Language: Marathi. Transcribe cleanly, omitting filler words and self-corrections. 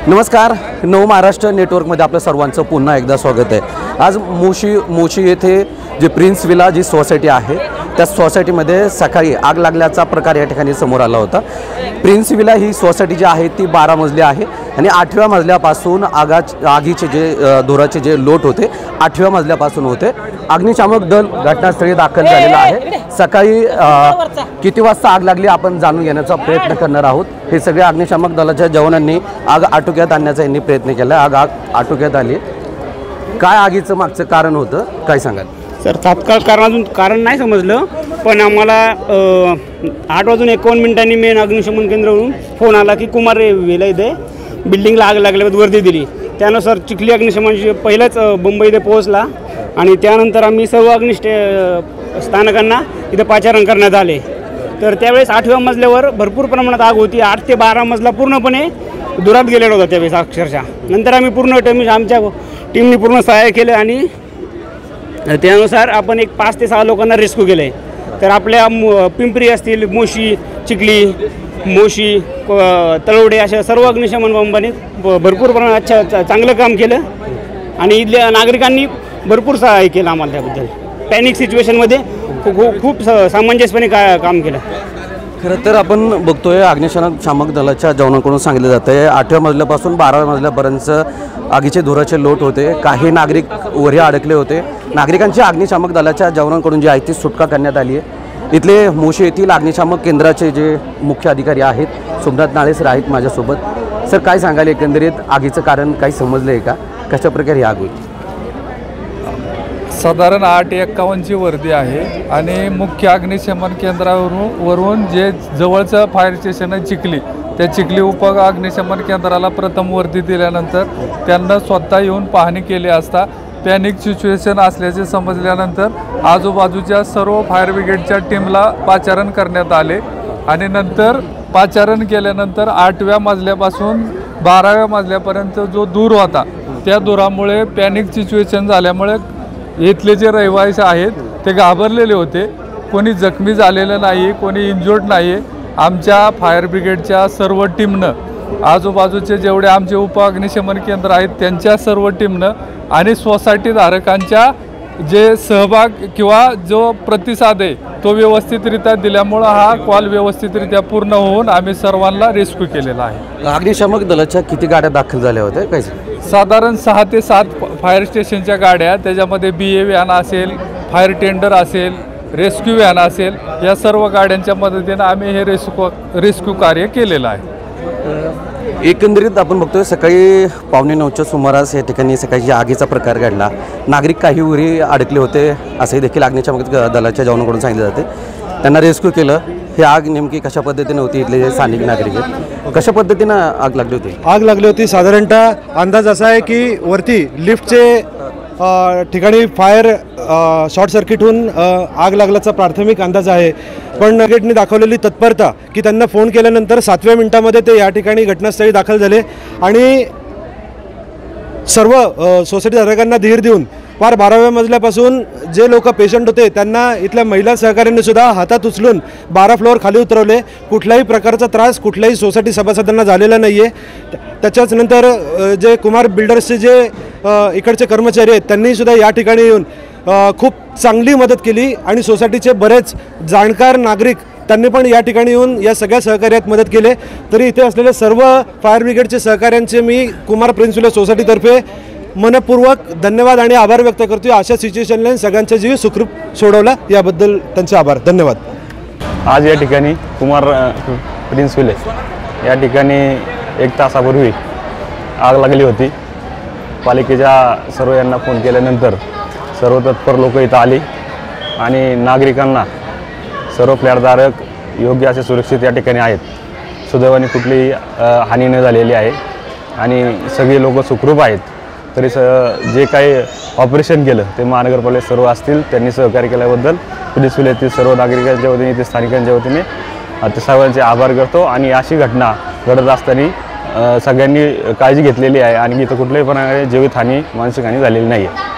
नमस्कार, नव महाराष्ट्र नेटवर्कमध्ये आपल्या सर्वांचं पुन्हा एकदा स्वागत आहे। आज मोशी येथे जे प्रिन्स विला जी सोसायटी आहे त्या सोसायटीमध्ये सकाळी आग लागल्याचा प्रकार या ठिकाणी समोर आला होता। प्रिन्स विला ही सोसायटी जी आहे ती 12 मजली आहे आणि 8व्या मजल्यापासून आगीचे जे धुराचे जे लोट होते 8व्या मजल्यापासून होते। अग्निशामक दल घटनास्थळी दाखल झालेला आहे। सकाळी किती वाजता आग लागली आपण जाणून घेण्याचा प्रयत्न करणार आहोत। हे सगळे अग्निशामक दलाच्या जवानांनी आग आटोक्यात आणण्याचा यांनी प्रयत्न केला। आग आटोक्यात आली। काय आगीचं मागचं कारण होतं काय सांगाल सर? तात्काळ कारण नाही समजलं, पण आम्हाला 8:51 मेन अग्निशमन केंद्रावरून फोन आला की कुमार वेला इथे बिल्डिंगला आग लागल्यावर वर्दी दिली। त्यानुसार चिखली अग्निशमन पहिलाच मुंबई इथे पोहोचला आणि त्यानंतर आम्ही सर्व स्थानकांना इथे पाचारण करण्यात आले। तर त्यावेळेस 8व्या मजल्यावर भरपूर प्रमाणात आग होती। 8 ते 12 मजला पूर्णपणे धुरात गेलेला होता त्यावेळेस अक्षरशः। नंतर आम्ही पूर्ण आमच्या टीमने पूर्ण सहाय्य केलं आणि त्यानुसार आपण एक 5 ते 6 लोकांना रेस्क्यू केलं आहे। तर आपल्या पिंपरी असतील, मोशी, चिखली, मोशी, तळवडे अशा सर्व अग्निशमन बंबाने भरपूर प्रमाणात चांगलं काम केलं आणि इथल्या नागरिकांनी भरपूर सहाय्य केलं आम्हाला। त्याबद्दल पॅनिक सिच्युएशनमध्ये खूप सामंजस्यपणे काम केलं। खरं तर आपण बघतोय अग्निशामक दलाच्या जवानांकडून सांगितलं जातं आहे 8व्या मजल्यापासून 12व्या मजल्यापर्यंत आगीचे धुराचे लोट होते। काही नागरिक वरी अडकले होते। नागरिकांची अग्निशामक दलाच्या जवानांकडून जी आहे ती सुटका करण्यात आली आहे। इथले मोशी येथील अग्निशामक केंद्राचे जे मुख्य अधिकारी आहेत सोमनाथ नाळे सर आहेत माझ्यासोबत। सर काय सांगाल, एकंदरीत आगीचं कारण काही समजलं आहे का? कशा प्रकारे ही आग होती? साधारण 8:51ची वर्दी आहे आणि मुख्य अग्निशमन केंद्रावरून जे जवळचं फायर स्टेशन आहे चिखली, त्या चिखली उप अग्निशमन केंद्राला प्रथम वर्दी दिल्यानंतर त्यांना स्वतः येऊन पाहणी केली असता पॅनिक सिच्युएशन असल्याचे समजल्यानंतर आजूबाजूच्या सर्व फायर ब्रिगेडच्या टीमला पाचारण करण्यात आले आणि नंतर पाचारण केल्यानंतर 8व्या मजल्यापासून 12व्या मजल्यापर्यंत जो धूर होता त्या धुरामुळे पॅनिक सिच्युएशन झाल्यामुळे इथले जे रहिवासी आहेत ते घाबरलेले होते। कोणी जखमी झालेलं नाही, कोणी इंजर्ड नाही। आमच्या फायर ब्रिगेडच्या सर्व टीमनं, आजूबाजूचे जेवढे आमचे उप अग्निशमन केंद्र आहेत त्यांच्या सर्व टीमनं आणि सोसायटी धारकांच्या जे सहभाग किंवा जो प्रतिसाद आहे तो व्यवस्थितरित्या दिल्यामुळं हा कॉल व्यवस्थितरित्या पूर्ण होऊन आम्ही सर्वांना रेस्क्यू केलेला आहे। अग्निशामक दलाच्या किती गाड्या दाखल झाल्या होत्या काय? साधारण 6 ते 7 फायर स्टेशनच्या गाड्या, त्याच्यामध्ये BA व्हॅन असेल, फायर टेंडर असेल, रेस्क्यू व्हॅन असेल, या सर्व गाड्यांच्या मदतीने आम्ही हे रेस्क्यू कार्य केलेलं आहे। एकंदरीत आपण बघतोय सकाळी 8:45च्या सुमारास या ठिकाणी सकाळी आगीचा प्रकार घडला। नागरिक काही उरी अडकले होते असंही देखील अग्निशामक दलाच्या जवानांकडून सांगितले जाते। त्यांना रेस्क्यू केलं। ही आग नेमकी कशा पद्धतीने होती? इथले जे स्थानिक नागरिक आहेत कशा पद्धतीनं आग लागली होती? आग लागली होती साधारणतः अंदाज असा आहे की वरती लिफ्टचे ठिकाणी फायर शॉर्ट सर्किट होऊन आग लागल्याचा प्राथमिक अंदाज आहे। पण ब्रिगेडने दाखवलेली तत्परता की त्यांना फोन केल्यानंतर 7व्या मिनिटामध्ये ते या ठिकाणी घटनास्थळी दाखल झाले आणि सर्व सोसायटी धारकांना धीर देऊन फार 12व्या मजल्यापासून जे लोक पेशंट होते त्यांना इथल्या महिला सहकाऱ्यांनी सुद्धा हातात उचलून 12 फ्लोअर खाली उतरवले। कुठल्याही प्रकारचा त्रास कुठल्याही सोसायटी सभासदांना झालेला नाही आहे। त्याच्याच नंतर जे कुमार बिल्डर्सचे जे इकडचे कर्मचारी आहेत त्यांनी सुद्धा या ठिकाणी येऊन खूप चांगली मदत केली आणि सोसायटीचे बरेच जाणकार नागरिक त्यांनी पण या ठिकाणी येऊन या सगळ्या सहकार्यात मदत केले। तरी इथे असलेले सर्व फायर ब्रिगेडचे सहकाऱ्यांचे मी कुमार प्रिन्स विला सोसायटीतर्फे मनपूर्वक धन्यवाद आणि आभार व्यक्त करतो। अशा सिच्युएशनला सगळ्यांचा जीव सुखरूप सोडवला याबद्दल त्यांचे आभार, धन्यवाद। आज या ठिकाणी कुमार प्रिन्स विले या ठिकाणी 1 तासापूर्वी आग लागली होती। पालिकेच्या सर्व यांना फोन केल्यानंतर सर्व तत्पर लोक इथं आली आणि नागरिकांना सर्व फ्लॅटधारक योग्य असे सुरक्षित या ठिकाणी आहेत। सुदैवाने कुठलीही हानी न झालेली आहे आणि सगळे लोक सुखरूप आहेत। तरी जे काही ऑपरेशन केलं ते महानगरपालिका सर्व असतील त्यांनी सहकार्य केल्याबद्दल प्रिन्स विला येथील सर्व नागरिकांच्या वतीने इथे स्थानिकांच्या वतीने ते सर्वांचे आभार करतो। आणि अशी घटना घडत असताना सगळ्यांनी काळजी घेतलेली आहे आणि इथं कुठल्याही प्रकारे जीवितहानी मानसिक हानी झालेली नाही आहे।